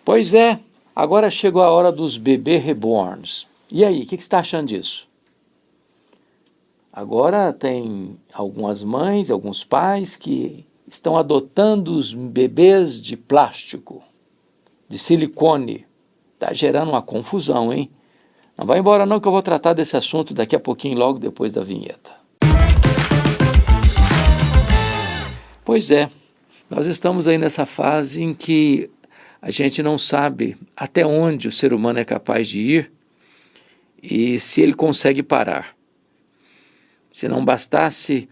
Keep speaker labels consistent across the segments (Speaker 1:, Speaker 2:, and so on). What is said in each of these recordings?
Speaker 1: Pois é, agora chegou a hora dos bebês reborns. E aí, o que você está achando disso? Agora tem algumas mães, alguns pais que estão adotando os bebês de plástico, de silicone. Está gerando uma confusão, hein? Não vai embora não que eu vou tratar desse assunto daqui a pouquinho, logo depois da vinheta. Pois é, nós estamos aí nessa fase em que a gente não sabe até onde o ser humano é capaz de ir e se ele consegue parar. Se não bastasse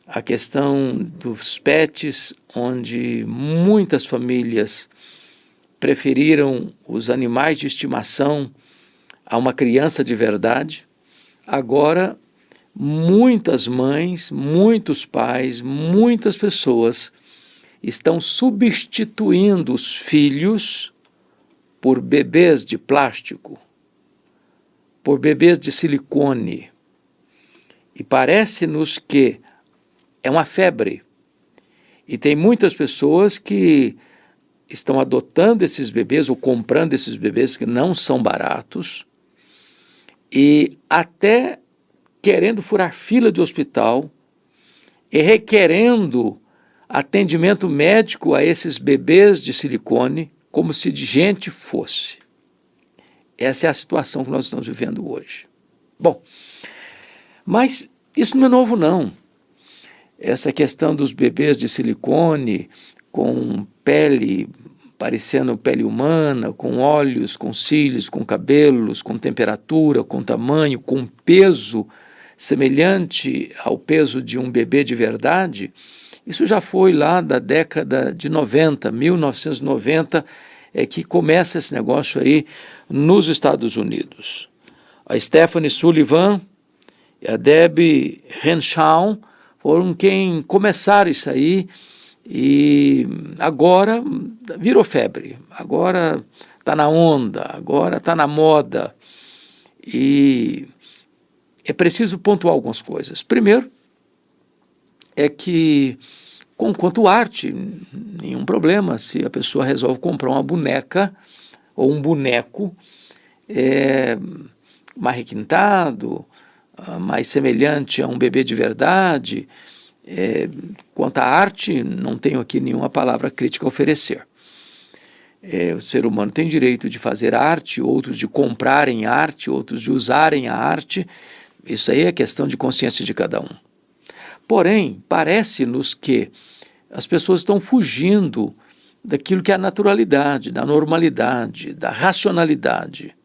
Speaker 1: a questão dos pets, onde muitas famílias preferiram os animais de estimação a uma criança de verdade, agora muitas mães, muitos pais, muitas pessoas estão substituindo os filhos por bebês de plástico, por bebês de silicone. E parece-nos que é uma febre. E tem muitas pessoas que estão adotando esses bebês ou comprando esses bebês que não são baratos e até querendo furar fila de hospital e requerendo atendimento médico a esses bebês de silicone como se de gente fosse. Essa é a situação que nós estamos vivendo hoje. Bom, mas isso não é novo não. Essa questão dos bebês de silicone com pele parecendo pele humana, com olhos, com cílios, com cabelos, com temperatura, com tamanho, com peso semelhante ao peso de um bebê de verdade, isso já foi lá da década de 90, 1990, é que começa esse negócio aí nos Estados Unidos. A Stephanie Sullivan e a Debbie Henshaw foram quem começaram isso aí e agora virou febre, agora está na onda, agora está na moda e é preciso pontuar algumas coisas. Primeiro, é que, quanto arte, nenhum problema se a pessoa resolve comprar uma boneca ou um boneco mais requintado, mais semelhante a um bebê de verdade. Quanto à arte, não tenho aqui nenhuma palavra crítica a oferecer. O ser humano tem direito de fazer arte, outros de comprarem arte, outros de usarem a arte. Isso aí é questão de consciência de cada um. Porém, parece-nos que as pessoas estão fugindo daquilo que é a naturalidade, da normalidade, da racionalidade,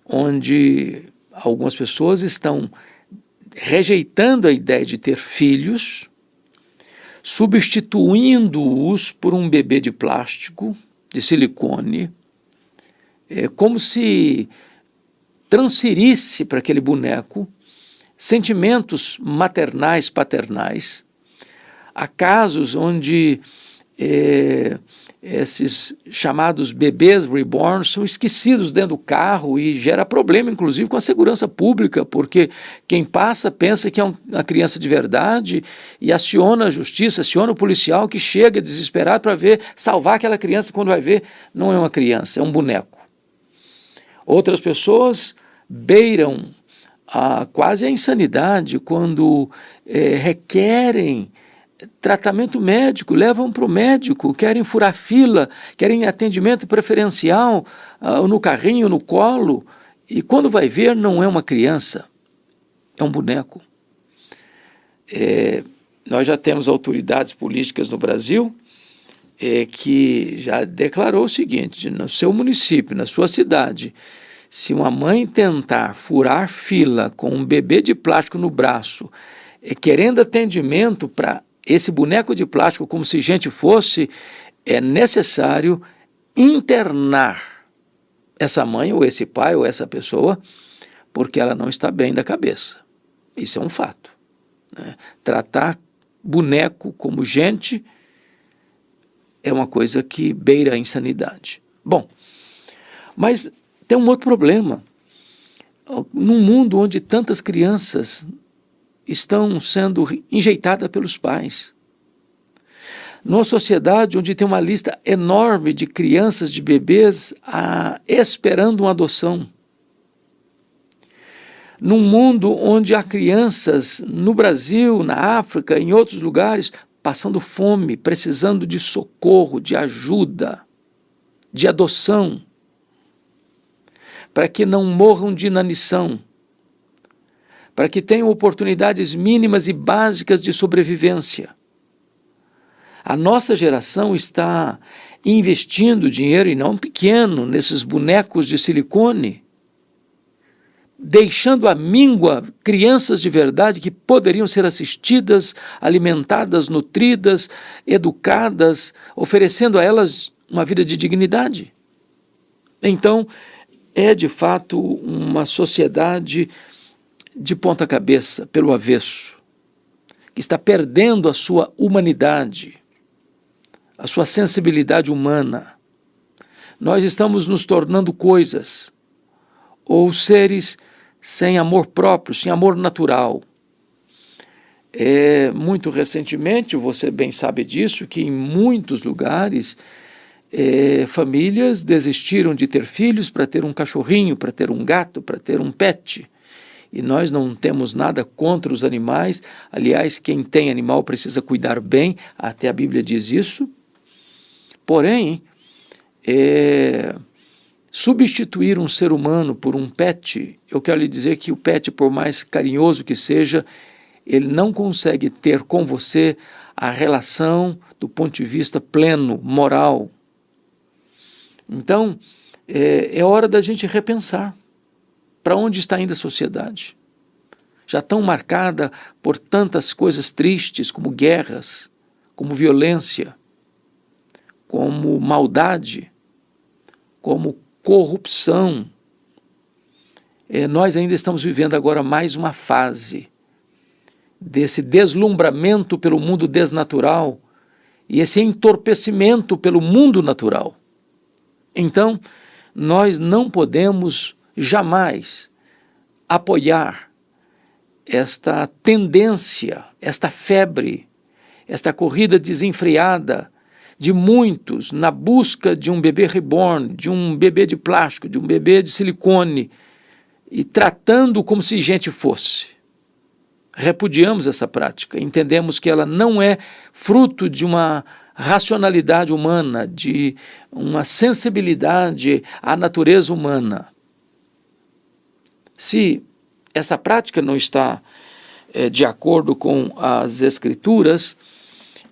Speaker 1: onde algumas pessoas estão rejeitando a ideia de ter filhos, substituindo-os por um bebê de plástico, de silicone, como se transferisse para aquele boneco sentimentos maternais, paternais. Há casos onde esses chamados bebês reborn são esquecidos dentro do carro e gera problema, inclusive, com a segurança pública, porque quem passa pensa que é uma criança de verdade e aciona a justiça, aciona o policial que chega desesperado para salvar aquela criança, quando vai ver, não é uma criança, é um boneco. Outras pessoas beiram quase a insanidade quando requerem tratamento médico, levam para o médico, querem furar fila, querem atendimento preferencial no carrinho, no colo, e quando vai ver não é uma criança, é um boneco. Nós já temos autoridades políticas no Brasil que já declarou o seguinte: no seu município, na sua cidade, se uma mãe tentar furar fila com um bebê de plástico no braço, querendo atendimento para esse boneco de plástico como se gente fosse, é necessário internar essa mãe ou esse pai ou essa pessoa, porque ela não está bem da cabeça. Isso é um fato, né? Tratar boneco como gente é uma coisa que beira a insanidade. Bom, mas tem um outro problema. Num mundo onde tantas crianças estão sendo enjeitadas pelos pais, numa sociedade onde tem uma lista enorme de crianças, de bebês esperando uma adoção. Num mundo onde há crianças no Brasil, na África, em outros lugares, passando fome, precisando de socorro, de ajuda, de adoção, para que não morram de inanição, para que tenham oportunidades mínimas e básicas de sobrevivência. A nossa geração está investindo dinheiro, e não pequeno, nesses bonecos de silicone, deixando à míngua crianças de verdade que poderiam ser assistidas, alimentadas, nutridas, educadas, oferecendo a elas uma vida de dignidade. Então, é de fato uma sociedade de ponta cabeça, pelo avesso, que está perdendo a sua humanidade, a sua sensibilidade humana. Nós estamos nos tornando coisas, ou seres sem amor próprio, sem amor natural. Muito recentemente, você bem sabe disso, que em muitos lugares famílias desistiram de ter filhos para ter um cachorrinho, para ter um gato, para ter um pet. E nós não temos nada contra os animais. Aliás, quem tem animal precisa cuidar bem, até a Bíblia diz isso. Porém, substituir um ser humano por um pet, eu quero lhe dizer que o pet, por mais carinhoso que seja, ele não consegue ter com você a relação do ponto de vista pleno, moral. Então, é hora da gente repensar para onde está indo a sociedade. Já tão marcada por tantas coisas tristes, como guerras, como violência, como maldade, como corrupção. Nós ainda estamos vivendo agora mais uma fase desse deslumbramento pelo mundo desnatural e esse entorpecimento pelo mundo natural. Então, nós não podemos jamais apoiar esta tendência, esta febre, esta corrida desenfreada de muitos na busca de um bebê reborn, de um bebê de plástico, de um bebê de silicone, e tratando como se gente fosse. Repudiamos essa prática, entendemos que ela não é fruto de uma racionalidade humana, de uma sensibilidade à natureza humana. Se essa prática não está de acordo com as Escrituras,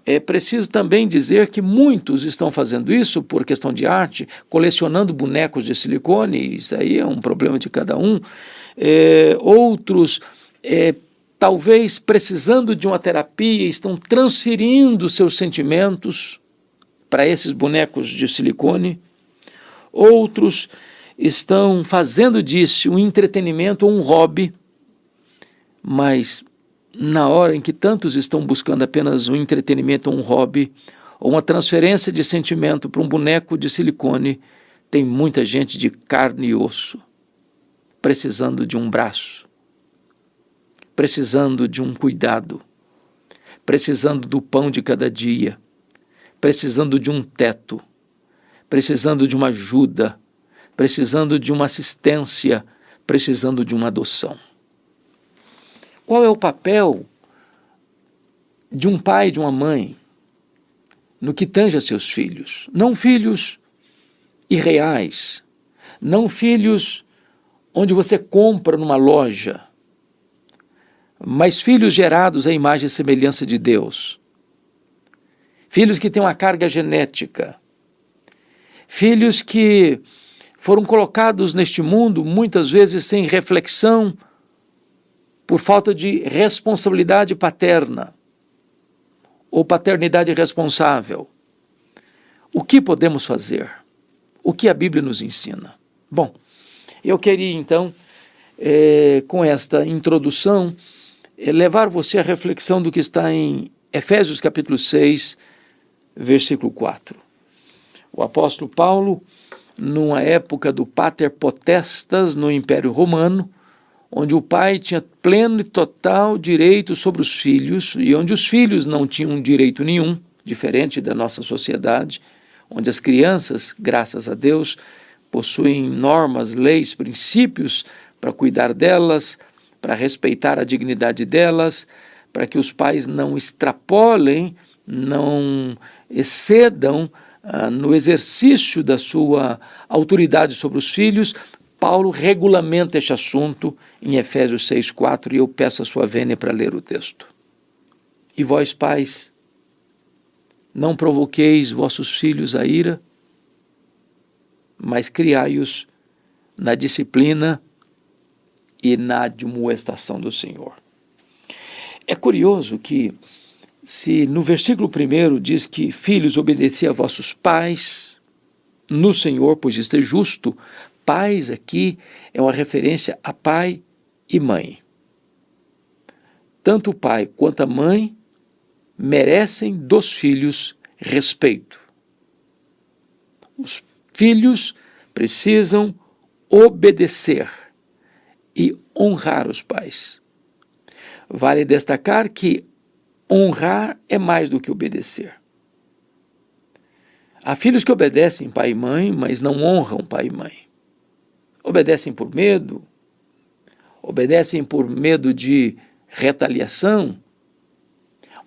Speaker 1: é preciso também dizer que muitos estão fazendo isso por questão de arte, colecionando bonecos de silicone, isso aí é um problema de cada um. Outros, talvez precisando de uma terapia, estão transferindo seus sentimentos para esses bonecos de silicone. Outros estão fazendo disso um entretenimento ou um hobby, mas na hora em que tantos estão buscando apenas um entretenimento ou um hobby, ou uma transferência de sentimento para um boneco de silicone, tem muita gente de carne e osso, precisando de um braço, precisando de um cuidado, precisando do pão de cada dia, precisando de um teto, precisando de uma ajuda, precisando de uma assistência, precisando de uma adoção. Qual é o papel de um pai e de uma mãe no que tange a seus filhos? Não filhos irreais, não filhos onde você compra numa loja, mas filhos gerados à imagem e semelhança de Deus. Filhos que têm uma carga genética. Filhos que foram colocados neste mundo muitas vezes sem reflexão, por falta de responsabilidade paterna ou paternidade responsável. O que podemos fazer? O que a Bíblia nos ensina? Bom, eu queria então, com esta introdução, levar você à reflexão do que está em Efésios capítulo 6, versículo 4. O apóstolo Paulo, numa época do Pater Potestas no Império Romano, onde o pai tinha pleno e total direito sobre os filhos, e onde os filhos não tinham direito nenhum, diferente da nossa sociedade, onde as crianças, graças a Deus, possuem normas, leis, princípios para cuidar delas, para respeitar a dignidade delas, para que os pais não extrapolem, não excedam no exercício da sua autoridade sobre os filhos. Paulo regulamenta este assunto em Efésios 6,4, e eu peço a sua vênia para ler o texto. E vós, pais, não provoqueis vossos filhos a ira, mas criai-os na disciplina e na admoestação do Senhor. É curioso que, se no versículo 1 diz que filhos, obedeci a vossos pais no Senhor, pois isto é justo, pais aqui é uma referência a pai e mãe. Tanto o pai quanto a mãe merecem dos filhos respeito. Os filhos precisam obedecer e honrar os pais. Vale destacar que honrar é mais do que obedecer. Há filhos que obedecem pai e mãe, mas não honram pai e mãe. Obedecem por medo de retaliação.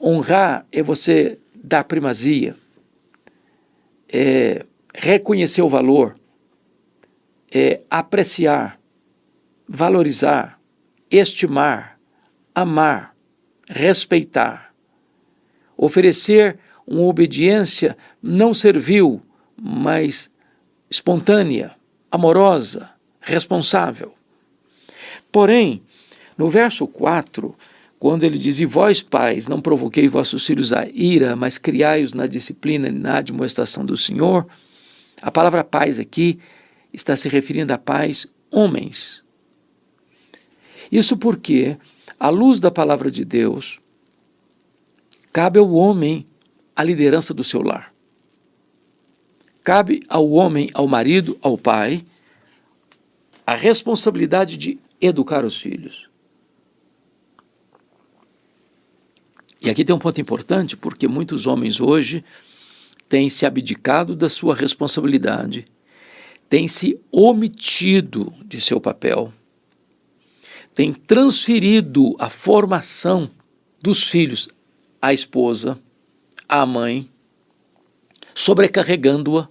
Speaker 1: Honrar é você dar primazia, é reconhecer o valor, é apreciar, valorizar, estimar, amar, respeitar, oferecer uma obediência não servil, mas espontânea, amorosa, responsável. Porém, no verso 4, quando ele diz, e vós, pais, não provoquei vossos filhos a ira, mas criai-os na disciplina e na admoestação do Senhor, a palavra pais aqui está se referindo a pais homens. Isso porque, à luz da palavra de Deus, cabe ao homem a liderança do seu lar. Cabe ao homem, ao marido, ao pai, a responsabilidade de educar os filhos. E aqui tem um ponto importante, porque muitos homens hoje têm se abdicado da sua responsabilidade, têm se omitido de seu papel, têm transferido a formação dos filhos à esposa, à mãe, sobrecarregando-a.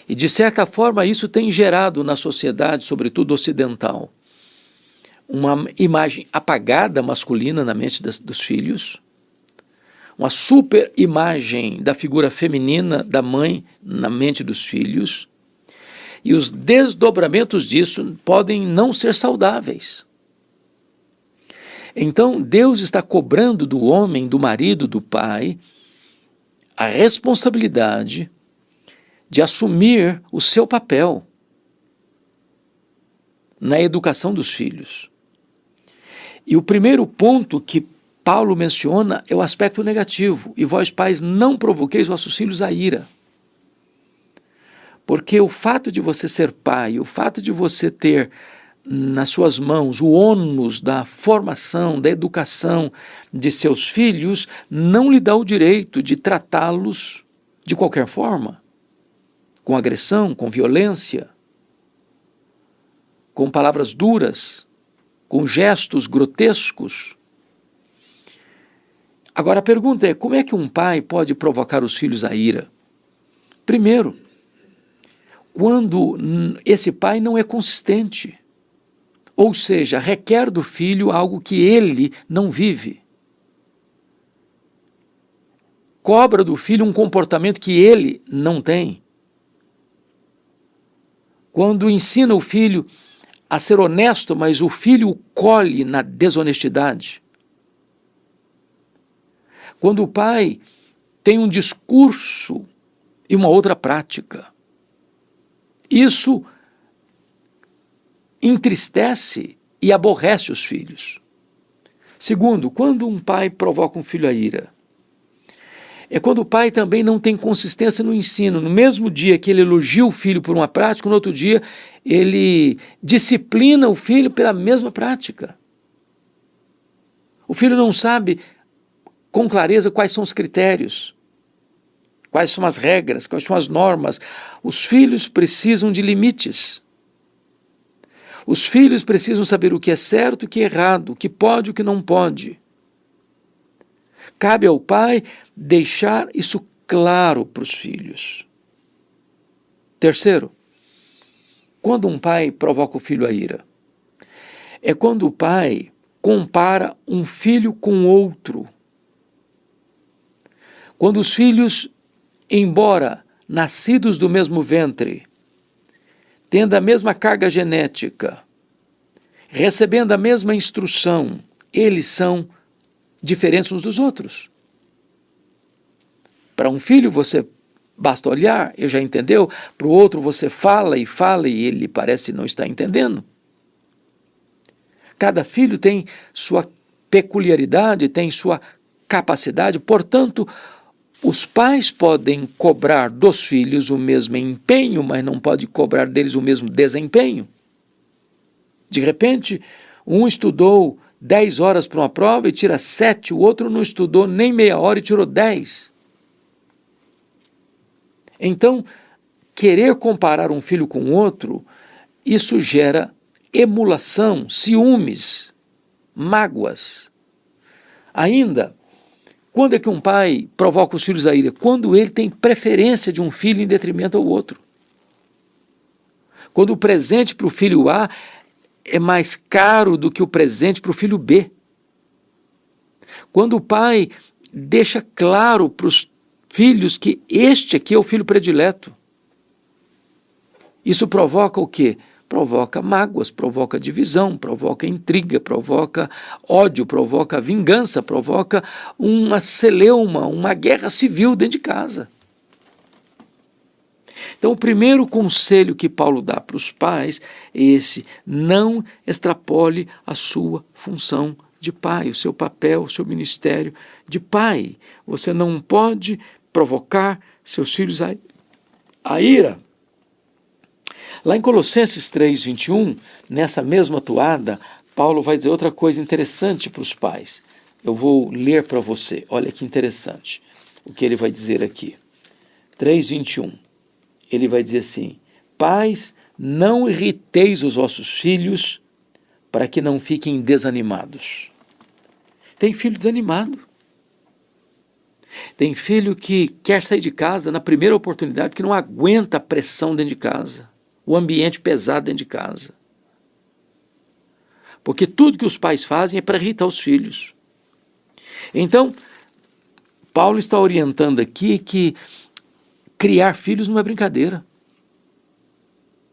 Speaker 1: E, de certa forma, isso tem gerado na sociedade, sobretudo ocidental, uma imagem apagada masculina na mente dos filhos, uma super imagem da figura feminina da mãe na mente dos filhos, e os desdobramentos disso podem não ser saudáveis. Então, Deus está cobrando do homem, do marido, do pai, a responsabilidade de assumir o seu papel na educação dos filhos. E o primeiro ponto que Paulo menciona é o aspecto negativo. E vós, pais, não provoqueis vossos filhos a ira. Porque o fato de você ser pai, o fato de você ter nas suas mãos o ônus da formação, da educação de seus filhos, não lhe dá o direito de tratá-los de qualquer forma, com agressão, com violência, com palavras duras, com gestos grotescos. Agora a pergunta é, como é que um pai pode provocar os filhos à ira? Primeiro, quando esse pai não é consistente, ou seja, requer do filho algo que ele não vive. Cobra do filho um comportamento que ele não tem. Quando ensina o filho a ser honesto, mas o filho o colhe na desonestidade. Quando o pai tem um discurso e uma outra prática. Isso entristece e aborrece os filhos. Segundo, quando um pai provoca um filho à ira, é quando o pai também não tem consistência no ensino. No mesmo dia que ele elogia o filho por uma prática, no outro dia ele disciplina o filho pela mesma prática. O filho não sabe com clareza quais são os critérios, quais são as regras, quais são as normas. Os filhos precisam de limites. Os filhos precisam saber o que é certo e o que é errado, o que pode e o que não pode. Cabe ao pai deixar isso claro para os filhos. Terceiro, quando um pai provoca o filho à ira, é quando o pai compara um filho com outro. Quando os filhos, embora nascidos do mesmo ventre, tendo a mesma carga genética, recebendo a mesma instrução, eles são diferentes uns dos outros. Para um filho você basta olhar, ele já entendeu. Para o outro você fala e ele parece não estar entendendo. Cada filho tem sua peculiaridade, tem sua capacidade, portanto, os pais podem cobrar dos filhos o mesmo empenho, mas não pode cobrar deles o mesmo desempenho. De repente, um estudou 10 horas para uma prova e tira 7, o outro não estudou nem meia hora e tirou 10. Então, querer comparar um filho com o outro, isso gera emulação, ciúmes, mágoas. Ainda, quando é que um pai provoca os filhos à ira? Quando ele tem preferência de um filho em detrimento ao outro. Quando o presente para o filho A é mais caro do que o presente para o filho B. Quando o pai deixa claro para os filhos que este aqui é o filho predileto. Isso provoca o quê? Provoca mágoas, provoca divisão, provoca intriga, provoca ódio, provoca vingança, provoca uma celeuma, uma guerra civil dentro de casa. Então, o primeiro conselho que Paulo dá para os pais é esse: não extrapole a sua função de pai, o seu papel, o seu ministério de pai. Você não pode provocar seus filhos à ira. Lá em Colossenses 3:21, nessa mesma toada, Paulo vai dizer outra coisa interessante para os pais. Eu vou ler para você, olha que interessante o que ele vai dizer aqui. 3:21, ele vai dizer assim: pais, não irriteis os vossos filhos para que não fiquem desanimados. Tem filho desanimado. Tem filho que quer sair de casa na primeira oportunidade, porque não aguenta a pressão dentro de casa, o ambiente pesado dentro de casa. Porque tudo que os pais fazem é para irritar os filhos. Então, Paulo está orientando aqui que criar filhos não é brincadeira.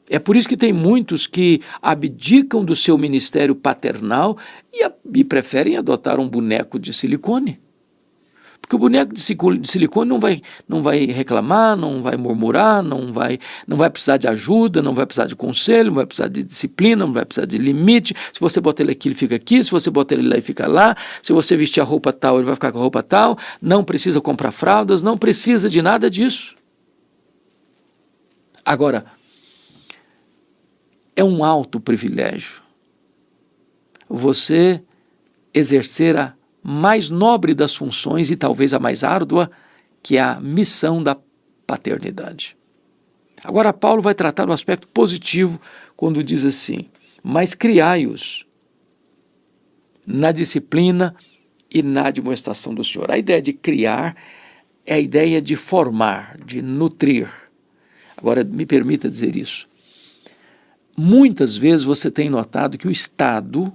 Speaker 1: É por isso que tem muitos que abdicam do seu ministério paternal e preferem adotar um boneco de silicone. Porque o boneco de silicone não vai reclamar, não vai murmurar, não vai precisar de ajuda, não vai precisar de conselho, não vai precisar de disciplina, não vai precisar de limite. Se você botar ele aqui, ele fica aqui. Se você botar ele lá, ele fica lá. Se você vestir a roupa tal, ele vai ficar com a roupa tal. Não precisa comprar fraldas, não precisa de nada disso. Agora, é um alto privilégio você exercer a mais nobre das funções e talvez a mais árdua, que é a missão da paternidade. Agora, Paulo vai tratar do aspecto positivo quando diz assim: mas criai-os na disciplina e na admoestação do Senhor. A ideia de criar é a ideia de formar, de nutrir. Agora, me permita dizer isso. Muitas vezes você tem notado que o Estado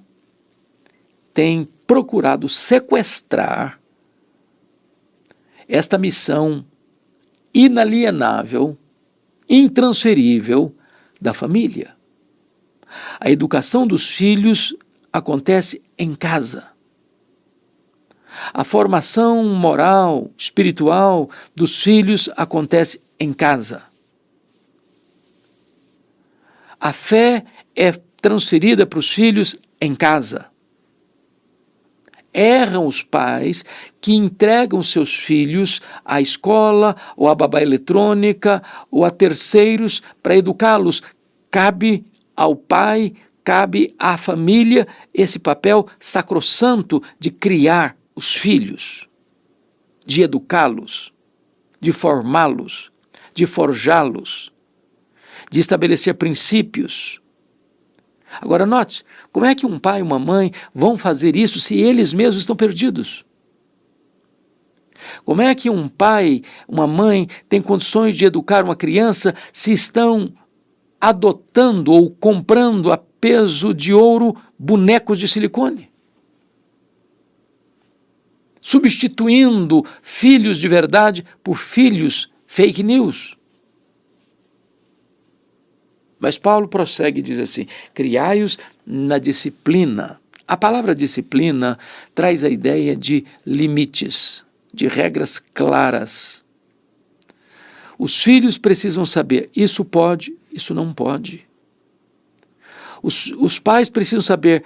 Speaker 1: tem procurado sequestrar esta missão inalienável, intransferível da família. A educação dos filhos acontece em casa. A formação moral, espiritual dos filhos acontece em casa. A fé é transferida para os filhos em casa. Erram os pais que entregam seus filhos à escola, ou à babá eletrônica, ou a terceiros para educá-los. Cabe ao pai, cabe à família esse papel sacrossanto de criar os filhos. de educá-los, de formá-los, de forjá-los, de estabelecer princípios. Agora note, como é que um pai e uma mãe vão fazer isso se eles mesmos estão perdidos? Como é que um pai, uma mãe tem condições de educar uma criança se estão adotando ou comprando a peso de ouro bonecos de silicone? Substituindo filhos de verdade por filhos fake news. Mas Paulo prossegue e diz assim: criai-os na disciplina. A palavra disciplina traz a ideia de limites, de regras claras. Os filhos precisam saber, isso pode, isso não pode. Os pais precisam saber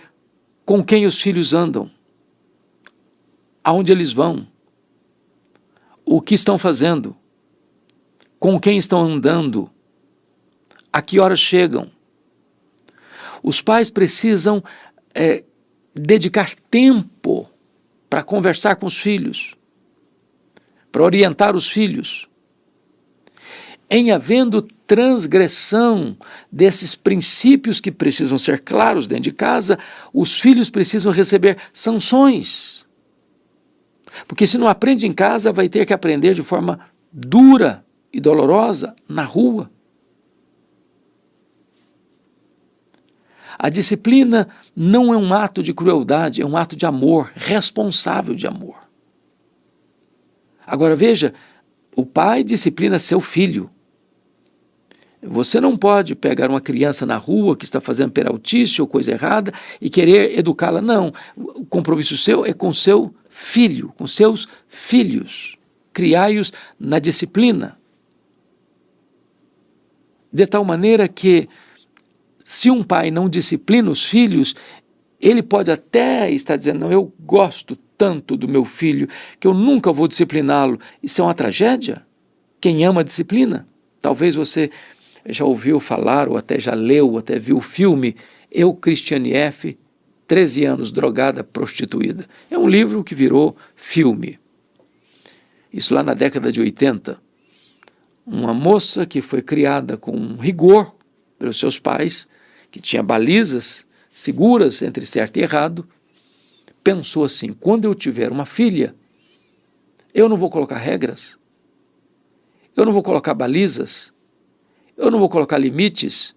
Speaker 1: com quem os filhos andam, aonde eles vão, o que estão fazendo, com quem estão andando, a que horas chegam. Os pais precisam dedicar tempo para conversar com os filhos, para orientar os filhos. Em havendo transgressão desses princípios que precisam ser claros dentro de casa, os filhos precisam receber sanções. Porque se não aprende em casa, vai ter que aprender de forma dura e dolorosa na rua. A disciplina não é um ato de crueldade, é um ato de amor, responsável de amor. Agora veja, o pai disciplina seu filho. Você não pode pegar uma criança na rua que está fazendo peraltice ou coisa errada e querer educá-la. Não, o compromisso seu é com seu filho, com seus filhos. Criai-os na disciplina. De tal maneira que, se um pai não disciplina os filhos, ele pode até estar dizendo: não, eu gosto tanto do meu filho que eu nunca vou discipliná-lo. Isso é uma tragédia. Quem ama disciplina. Talvez você já ouviu falar, ou até já leu, ou até viu o filme Eu, Cristiane F., 13 anos, drogada, prostituída. É um livro que virou filme. Isso lá na década de 80. Uma moça que foi criada com rigor pelos seus pais, que tinha balizas seguras entre certo e errado, pensou assim: quando eu tiver uma filha, eu não vou colocar regras, eu não vou colocar balizas, eu não vou colocar limites,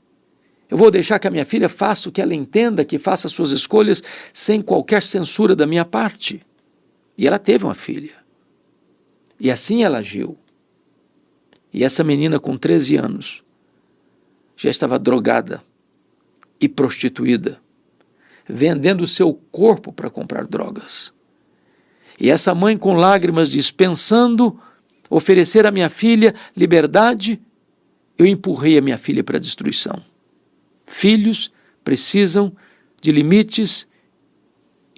Speaker 1: eu vou deixar que a minha filha faça o que ela entenda, que faça suas escolhas sem qualquer censura da minha parte. E ela teve uma filha. E assim ela agiu. E essa menina com 13 anos já estava drogada e prostituída, vendendo o seu corpo para comprar drogas. E essa mãe com lágrimas diz: pensando oferecer à minha filha liberdade, eu empurrei a minha filha para a destruição. Filhos precisam de limites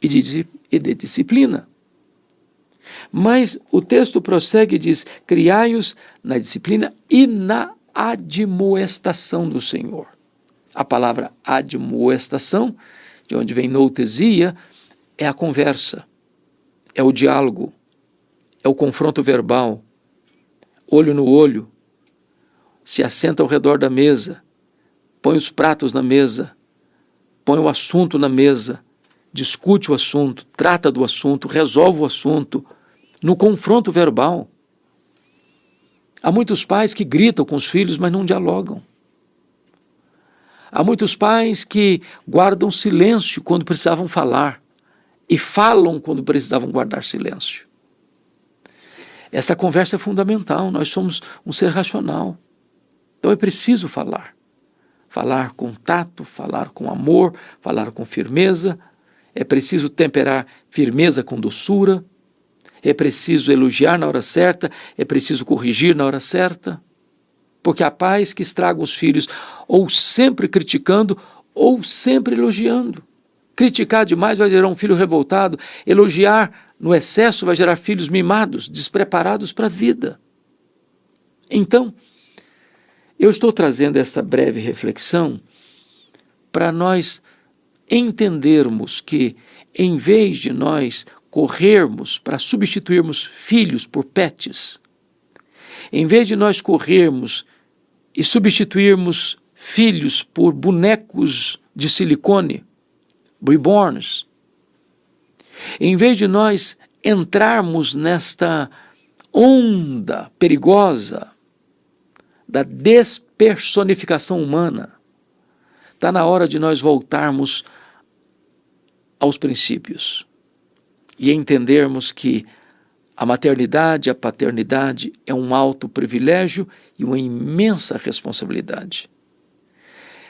Speaker 1: e de disciplina. Mas o texto prossegue e diz: criai-os na disciplina e na admoestação do Senhor. A palavra admoestação, de onde vem noutesia, é a conversa, é o diálogo, é o confronto verbal, olho no olho, se assenta ao redor da mesa, põe os pratos na mesa, põe o assunto na mesa, discute o assunto, trata do assunto, resolve o assunto, no confronto verbal. Há muitos pais que gritam com os filhos, mas não dialogam. Há muitos pais que guardam silêncio quando precisavam falar e falam quando precisavam guardar silêncio. Essa conversa é fundamental, nós somos um ser racional. Então é preciso falar. Falar com tato, falar com amor, falar com firmeza. É preciso temperar firmeza com doçura. É preciso elogiar na hora certa, é preciso corrigir na hora certa. Porque há pais que estragam os filhos ou sempre criticando ou sempre elogiando. Criticar demais vai gerar um filho revoltado. Elogiar no excesso vai gerar filhos mimados, despreparados para a vida. Então, eu estou trazendo essa breve reflexão para nós entendermos que, em vez de nós corrermos para substituirmos filhos por pets, em vez de nós corrermos e substituirmos filhos por bonecos de silicone, reborns, em vez de nós entrarmos nesta onda perigosa da despersonificação humana, está na hora de nós voltarmos aos princípios e entendermos que a maternidade, a paternidade é um alto privilégio e uma imensa responsabilidade.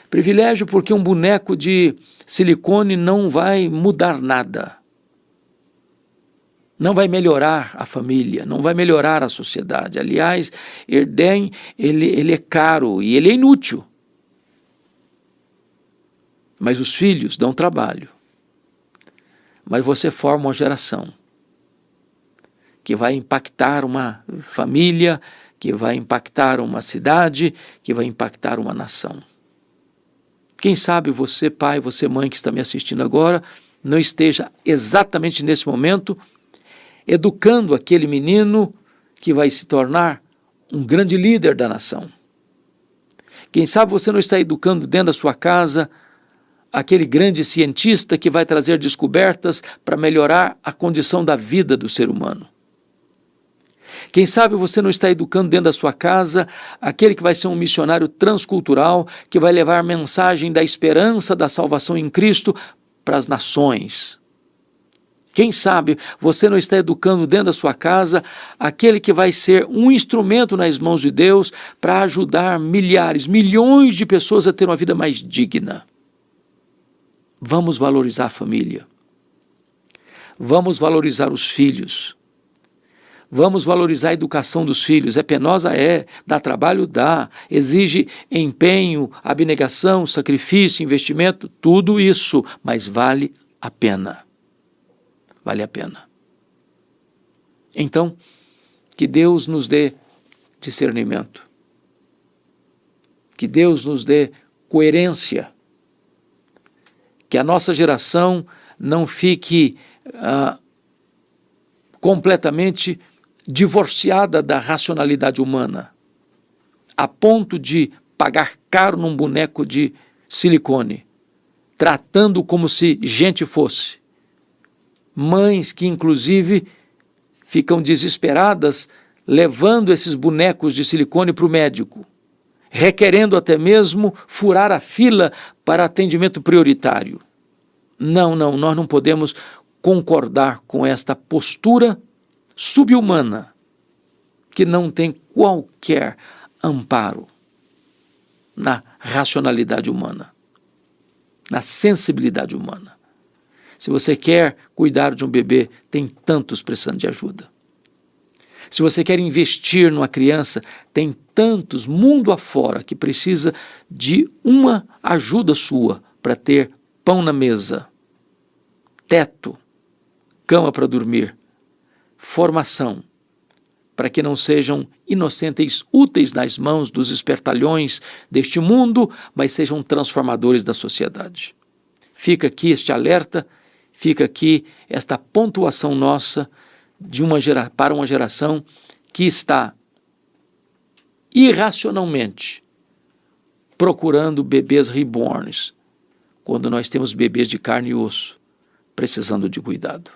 Speaker 1: Privilégio porque um boneco de silicone não vai mudar nada. Não vai melhorar a família, não vai melhorar a sociedade. Aliás, Erdem, ele é caro e ele é inútil. Mas os filhos dão trabalho. Mas você forma uma geração que vai impactar uma família, que vai impactar uma cidade, que vai impactar uma nação. Quem sabe você, pai, você, mãe, que está me assistindo agora, não esteja exatamente nesse momento educando aquele menino que vai se tornar um grande líder da nação. Quem sabe você não está educando dentro da sua casa aquele grande cientista que vai trazer descobertas para melhorar a condição da vida do ser humano. Quem sabe você não está educando dentro da sua casa aquele que vai ser um missionário transcultural, que vai levar a mensagem da esperança da salvação em Cristo para as nações. Quem sabe você não está educando dentro da sua casa aquele que vai ser um instrumento nas mãos de Deus para ajudar milhares, milhões de pessoas a ter uma vida mais digna. Vamos valorizar a família. Vamos valorizar os filhos. Vamos valorizar a educação dos filhos. É penosa? É. Dá trabalho? Dá. Exige empenho, abnegação, sacrifício, investimento, tudo isso. Mas vale a pena. Vale a pena. Então, que Deus nos dê discernimento. Que Deus nos dê coerência. Que a nossa geração não fique completamente divorciada da racionalidade humana, a ponto de pagar caro num boneco de silicone, tratando como se gente fosse. Mães que, inclusive, ficam desesperadas levando esses bonecos de silicone para o médico, requerendo até mesmo furar a fila para atendimento prioritário. Não, nós não podemos concordar com esta postura subhumana que não tem qualquer amparo na racionalidade humana, na sensibilidade humana. Se você quer cuidar de um bebê, tem tantos precisando de ajuda. Se você quer investir numa criança, tem tantos mundo afora que precisa de uma ajuda sua para ter pão na mesa, teto, cama para dormir, formação, para que não sejam inocentes úteis nas mãos dos espertalhões deste mundo, mas sejam transformadores da sociedade. Fica aqui este alerta, fica aqui esta pontuação nossa para uma geração que está irracionalmente procurando bebês reborns, quando nós temos bebês de carne e osso precisando de cuidado.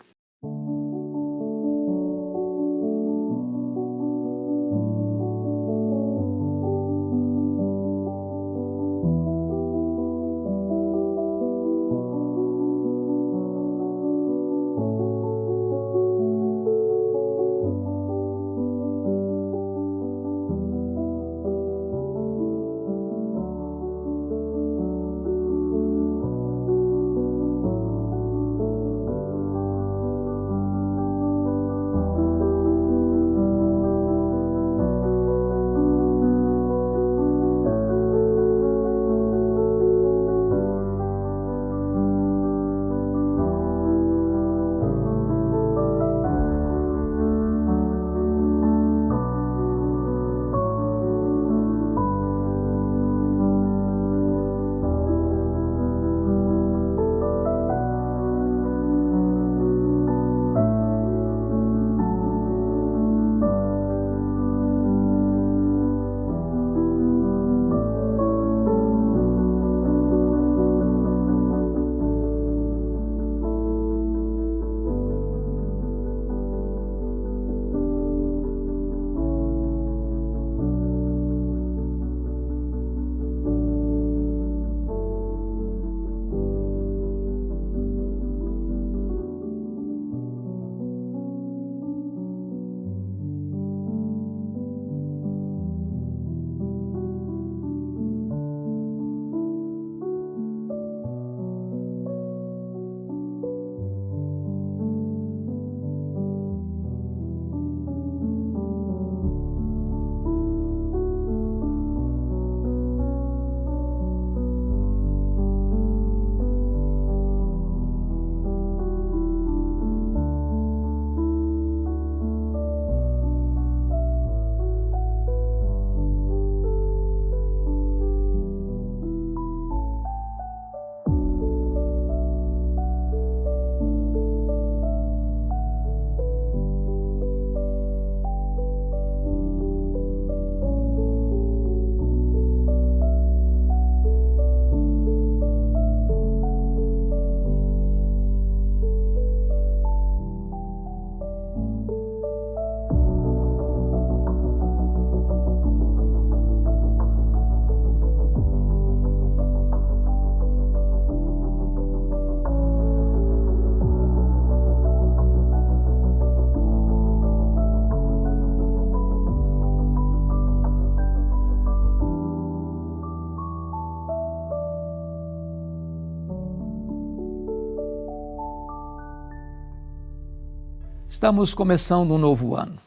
Speaker 1: Estamos começando um novo ano,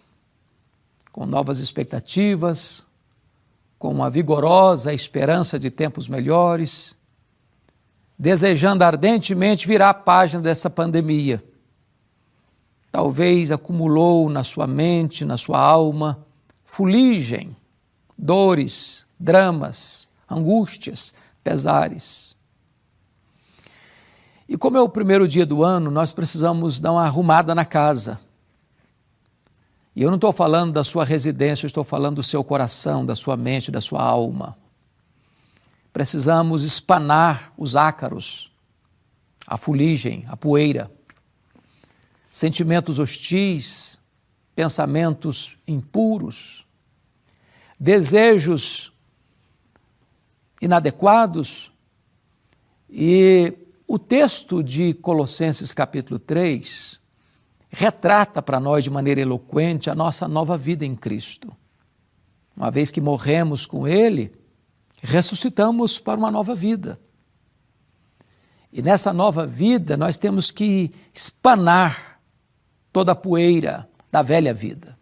Speaker 1: com novas expectativas, com uma vigorosa esperança de tempos melhores, desejando ardentemente virar a página dessa pandemia. Talvez acumulou na sua mente, na sua alma, fuligem, dores, dramas, angústias, pesares. E como é o primeiro dia do ano, nós precisamos dar uma arrumada na casa. E eu não estou falando da sua residência, eu estou falando do seu coração, da sua mente, da sua alma. Precisamos espanar os ácaros, a fuligem, a poeira, sentimentos hostis, pensamentos impuros, desejos inadequados. E o texto de Colossenses capítulo 3 retrata para nós de maneira eloquente a nossa nova vida em Cristo. Uma vez que morremos com Ele, ressuscitamos para uma nova vida. E nessa nova vida nós temos que espanar toda a poeira da velha vida.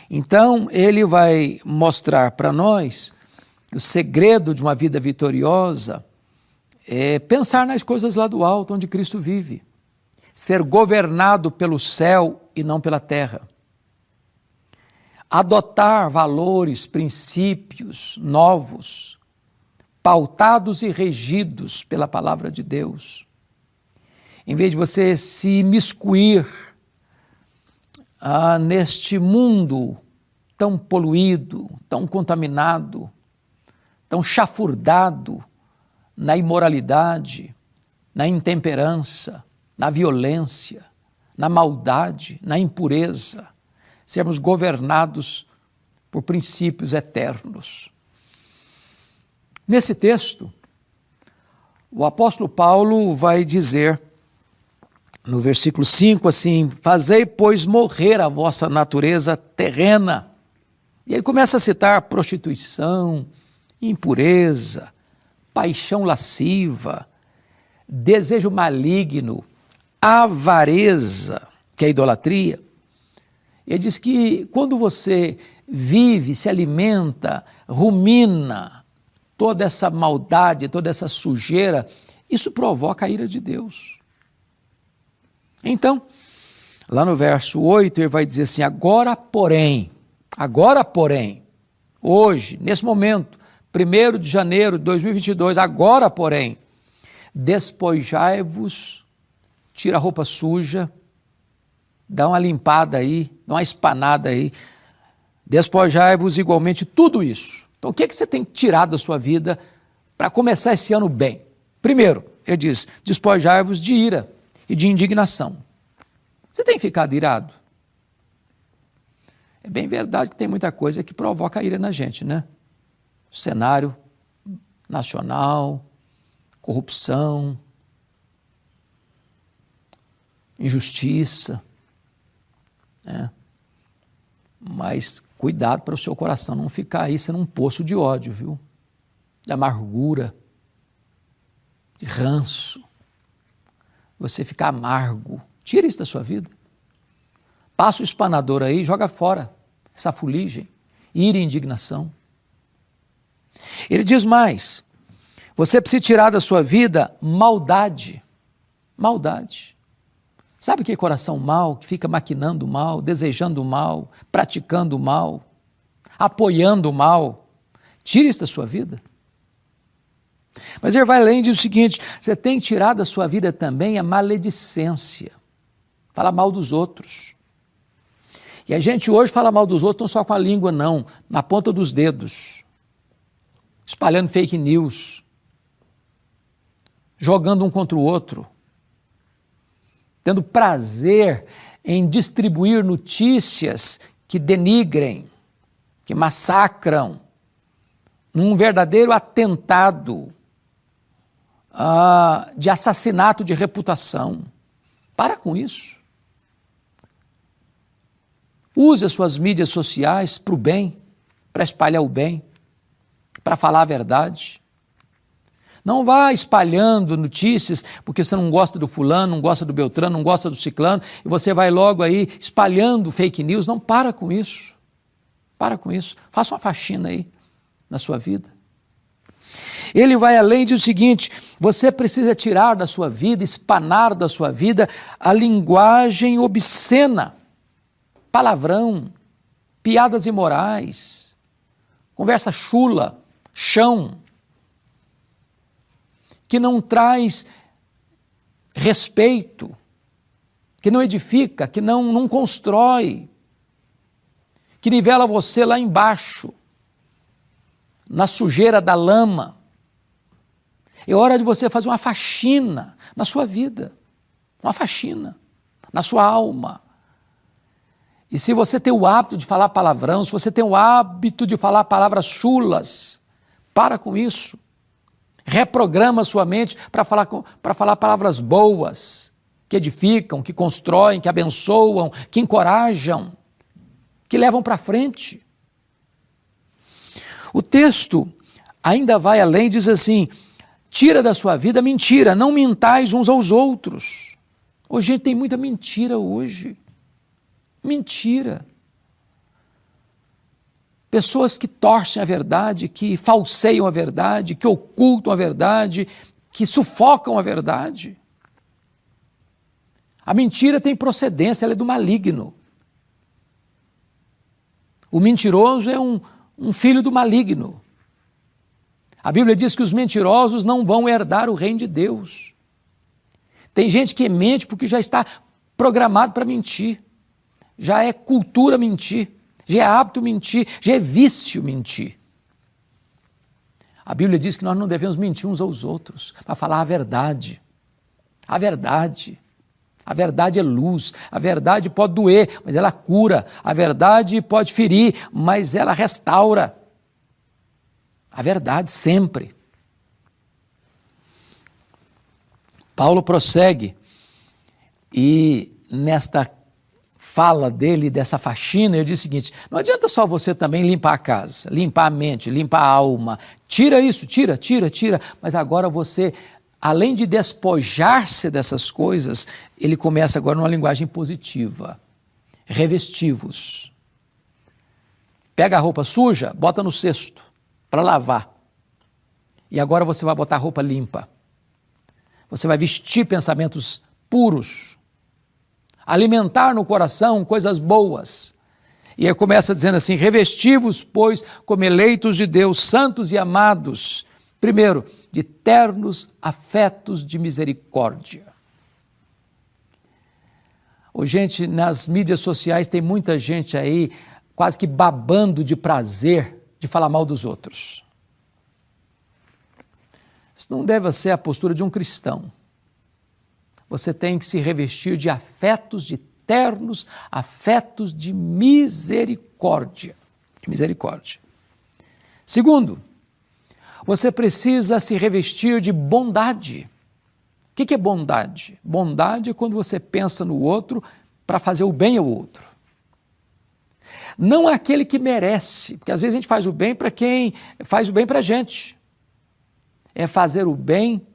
Speaker 1: Então ele vai mostrar para nós o segredo de uma vida vitoriosa é pensar nas coisas lá do alto, onde Cristo vive. Ser governado pelo céu e não pela terra. Adotar valores, princípios novos, pautados e regidos pela palavra de Deus. Em vez de você se imiscuir neste mundo tão poluído, tão contaminado, tão chafurdado, na imoralidade, na intemperança, na violência, na maldade, na impureza, sermos governados por princípios eternos. Nesse texto, o apóstolo Paulo vai dizer, no versículo 5, assim, fazei, pois, morrer a vossa natureza terrena. E ele começa a citar prostituição, impureza, paixão lasciva, desejo maligno, avareza, que é a idolatria. Ele diz que quando você vive, se alimenta, rumina toda essa maldade, toda essa sujeira, isso provoca a ira de Deus. Então, lá no verso 8, ele vai dizer assim, agora porém, hoje, nesse momento, 1º de janeiro de 2022, agora, porém, despojai-vos, tira a roupa suja, dá uma limpada aí, dá uma espanada aí, despojai-vos igualmente tudo isso. Então, o que você tem que tirar da sua vida para começar esse ano bem? Primeiro, ele diz, despojai-vos de ira e de indignação. Você tem ficado irado? É bem verdade que tem muita coisa que provoca ira na gente, né? Cenário nacional, corrupção, injustiça, né? Mas cuidado para o seu coração não ficar aí sendo um poço de ódio, viu? De amargura, de ranço. Você ficar amargo. Tira isso da sua vida. Passa o espanador aí, joga fora essa fuligem, ira e indignação. Ele diz mais, você precisa tirar da sua vida maldade. Maldade. Sabe que coração mau, que fica maquinando o mal, desejando o mal, praticando o mal, apoiando o mal? Tire isso da sua vida. Mas ele vai além e diz o seguinte, você tem que tirar da sua vida também a maledicência. Fala mal dos outros. E a gente hoje fala mal dos outros não só com a língua não, na ponta dos dedos. Espalhando fake news, jogando um contra o outro, tendo prazer em distribuir notícias que denigrem, que massacram, num verdadeiro atentado de assassinato de reputação. Para com isso. Use as suas mídias sociais para o bem, para espalhar o bem, para falar a verdade. Não vá espalhando notícias, porque você não gosta do fulano, não gosta do beltrano, não gosta do ciclano, e você vai logo aí espalhando fake news. Não, para com isso. Para com isso. Faça uma faxina aí na sua vida. Ele vai além e diz o seguinte: você precisa tirar da sua vida, espanar da sua vida a linguagem obscena, palavrão, piadas imorais, conversa chula, chão, que não traz respeito, que não edifica, que não constrói, que nivela você lá embaixo, na sujeira da lama. É hora de você fazer uma faxina na sua vida, uma faxina na sua alma. E se você tem o hábito de falar palavrão, se você tem o hábito de falar palavras chulas, para com isso. Reprograma sua mente para falar palavras boas, que edificam, que constroem, que abençoam, que encorajam, que levam para frente. O texto ainda vai além e diz assim: tira da sua vida mentira, não mintais uns aos outros. Hoje, gente, tem muita mentira hoje. Mentira. Pessoas que torcem a verdade, que falseiam a verdade, que ocultam a verdade, que sufocam a verdade. A mentira tem procedência, ela é do maligno. O mentiroso é um filho do maligno. A Bíblia diz que os mentirosos não vão herdar o reino de Deus. Tem gente que mente porque já está programado para mentir. Já é cultura mentir, já é hábito mentir, já é vício mentir. A Bíblia diz que nós não devemos mentir uns aos outros, para falar a verdade. A verdade. A verdade é luz, a verdade pode doer, mas ela cura. A verdade pode ferir, mas ela restaura. A verdade sempre. Paulo prossegue e nesta fala dele, dessa faxina, ele diz o seguinte: não adianta só você também limpar a casa, limpar a mente, limpar a alma, tira isso, tira, mas agora você, além de despojar-se dessas coisas, ele começa agora numa linguagem positiva. Revesti-vos. Pega a roupa suja, bota no cesto para lavar. E agora você vai botar a roupa limpa. Você vai vestir pensamentos puros. Alimentar no coração coisas boas. E aí começa dizendo assim: revesti-vos, pois, como eleitos de Deus, santos e amados, primeiro, de ternos afetos de misericórdia. Gente, nas mídias sociais tem muita gente aí quase que babando de prazer de falar mal dos outros. Isso não deve ser a postura de um cristão. Você tem que se revestir de afetos, de ternos afetos de misericórdia. Segundo, você precisa se revestir de bondade. O que é bondade? Bondade é quando você pensa no outro para fazer o bem ao outro. Não aquele que merece, porque às vezes a gente faz o bem para quem faz o bem para a gente. É fazer o bem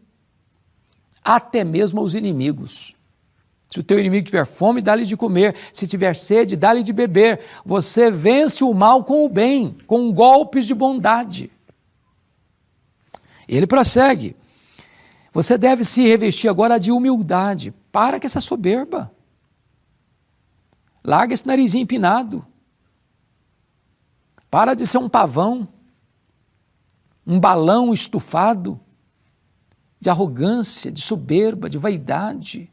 Speaker 1: até mesmo aos inimigos. Se o teu inimigo tiver fome, dá-lhe de comer. Se tiver sede, dá-lhe de beber. Você vence o mal com o bem, com golpes de bondade. Ele prossegue. Você deve se revestir agora de humildade. Para com essa soberba. Larga esse narizinho empinado. Para de ser um pavão, um balão estufado de arrogância, de soberba, de vaidade.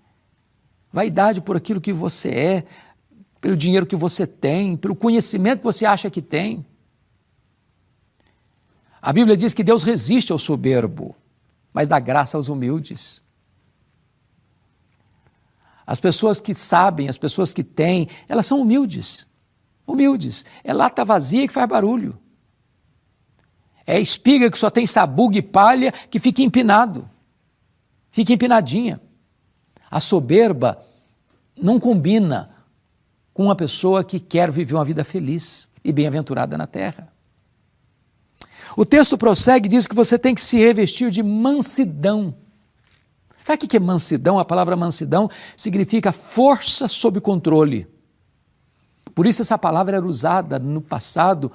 Speaker 1: Vaidade por aquilo que você é, pelo dinheiro que você tem, pelo conhecimento que você acha que tem. A Bíblia diz que Deus resiste ao soberbo, mas dá graça aos humildes. As pessoas que sabem, as pessoas que têm, elas são humildes. Humildes. É lata vazia que faz barulho. É espiga que só tem sabugo e palha que fica empinado. Fica empinadinha. A soberba não combina com uma pessoa que quer viver uma vida feliz e bem-aventurada na terra. O texto prossegue e diz que você tem que se revestir de mansidão. Sabe o que é mansidão? A palavra mansidão significa força sob controle. Por isso essa palavra era usada no passado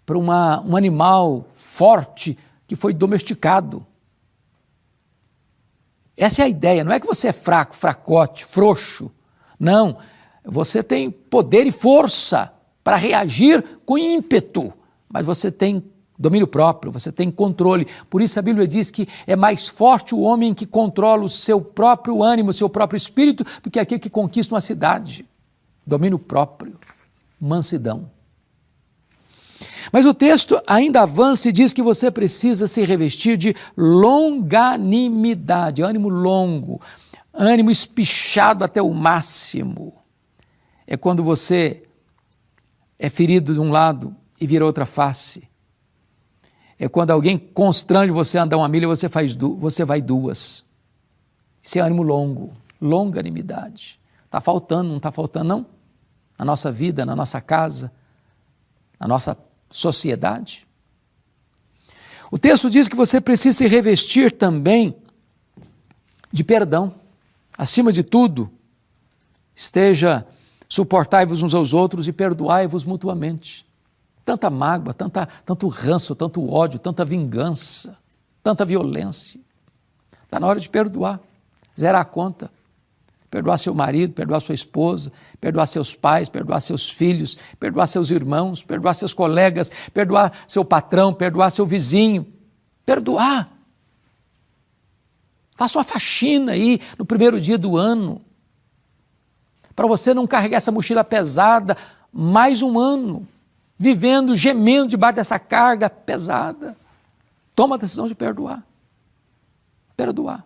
Speaker 1: para um animal forte que foi domesticado. Essa é a ideia, não é que você é fraco, fracote, frouxo. Não, você tem poder e força para reagir com ímpeto, mas você tem domínio próprio, você tem controle. Por isso a Bíblia diz que é mais forte o homem que controla o seu próprio ânimo, o seu próprio espírito, do que aquele que conquista uma cidade. Domínio próprio, mansidão. Mas o texto ainda avança e diz que você precisa se revestir de longanimidade, ânimo longo, ânimo espichado até o máximo. É quando você é ferido de um lado e vira outra face. É quando alguém constrange você a andar uma milha e você vai duas. Isso é ânimo longo, longanimidade. Está faltando, não está faltando não? Na nossa vida, na nossa casa, na nossa sociedade. O texto diz que você precisa se revestir também de perdão. Acima de tudo, suportai-vos uns aos outros e perdoai-vos mutuamente. Tanta mágoa, tanto ranço, tanto ódio, tanta vingança, tanta violência. Está na hora de perdoar, zerar a conta. Perdoar seu marido, perdoar sua esposa, perdoar seus pais, perdoar seus filhos, perdoar seus irmãos, perdoar seus colegas, perdoar seu patrão, perdoar seu vizinho. Perdoar. Faça uma faxina aí no primeiro dia do ano, para você não carregar essa mochila pesada mais um ano, vivendo, gemendo debaixo dessa carga pesada. Toma a decisão de perdoar. Perdoar.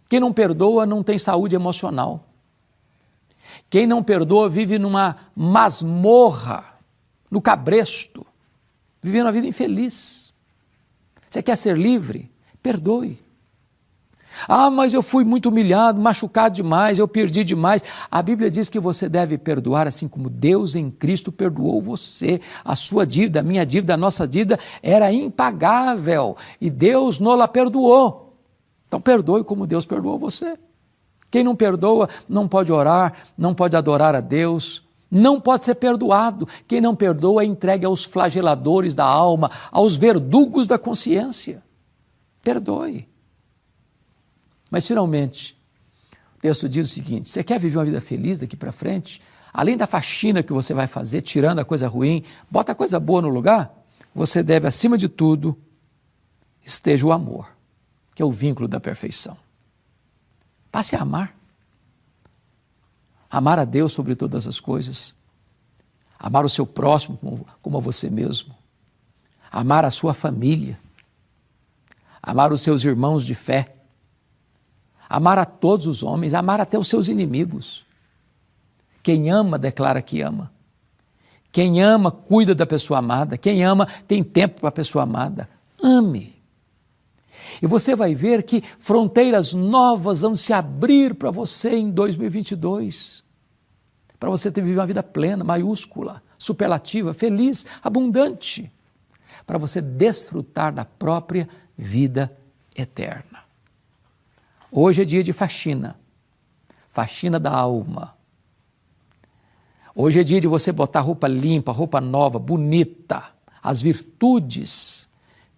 Speaker 1: Quem não perdoa não tem saúde emocional. Quem não perdoa vive numa masmorra, no cabresto, vivendo uma vida infeliz. Você quer ser livre? Perdoe. Ah, mas eu fui muito humilhado, machucado demais, eu perdi demais. A Bíblia diz que você deve perdoar assim como Deus em Cristo perdoou você. A sua dívida, a minha dívida, a nossa dívida era impagável e Deus nos perdoou. Então perdoe como Deus perdoou você. Quem não perdoa não pode orar, não pode adorar a Deus, não pode ser perdoado. Quem não perdoa é entregue aos flageladores da alma, aos verdugos da consciência. Perdoe. Mas finalmente, o texto diz o seguinte: você quer viver uma vida feliz daqui para frente? Além da faxina que você vai fazer, tirando a coisa ruim, bota a coisa boa no lugar, você deve, acima de tudo, esteja o amor, que é o vínculo da perfeição. Passe a amar. Amar a Deus sobre todas as coisas. Amar o seu próximo como a você mesmo. Amar a sua família. Amar os seus irmãos de fé. Amar a todos os homens, amar até os seus inimigos. Quem ama, declara que ama. Quem ama, cuida da pessoa amada. Quem ama, tem tempo para a pessoa amada. Ame. E você vai ver que fronteiras novas vão se abrir para você em 2022. Para você ter vivido uma vida plena, maiúscula, superlativa, feliz, abundante. Para você desfrutar da própria vida eterna. Hoje é dia de faxina. Faxina da alma. Hoje é dia de você botar roupa limpa, roupa nova, bonita. As virtudes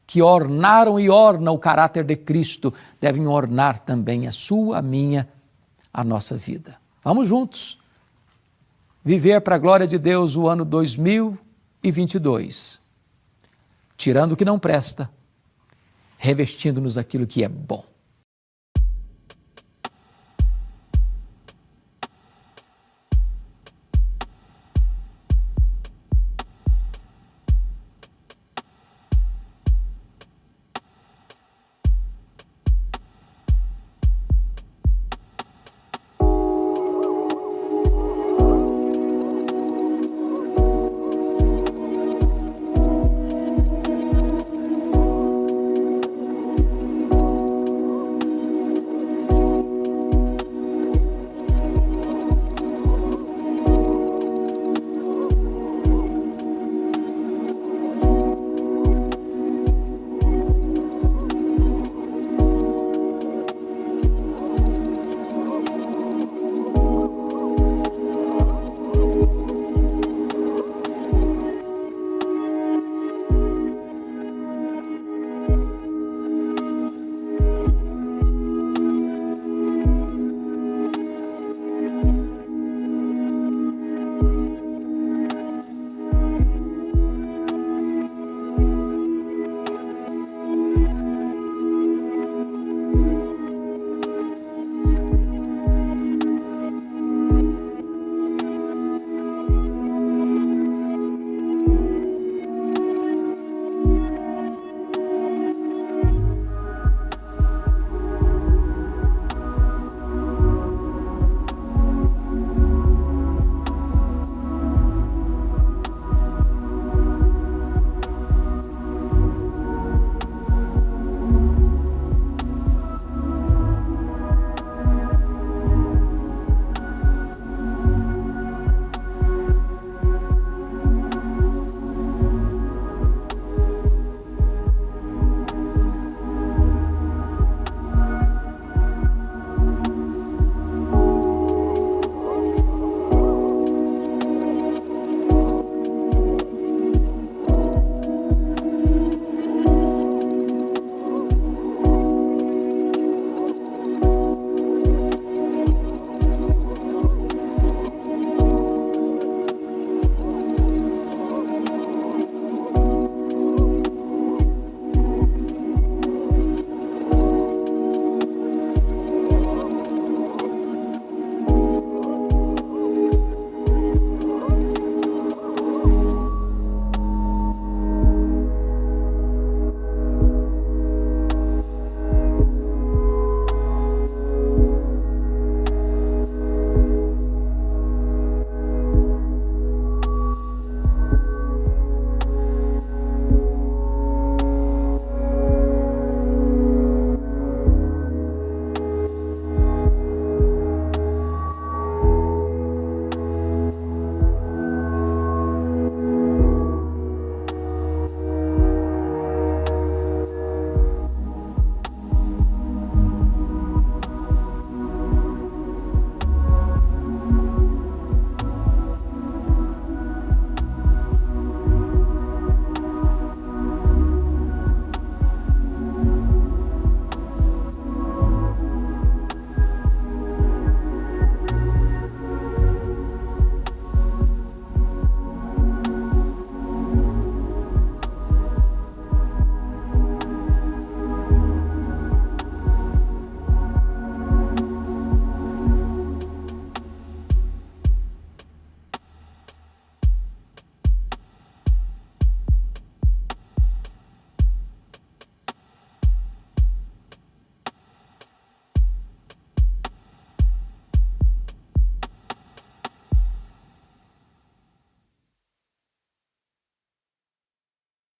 Speaker 1: que ornaram e ornam o caráter de Cristo devem ornar também a sua, a minha, a nossa vida. Vamos juntos viver para a glória de Deus o ano 2022, tirando o que não presta, revestindo-nos daquilo que é bom.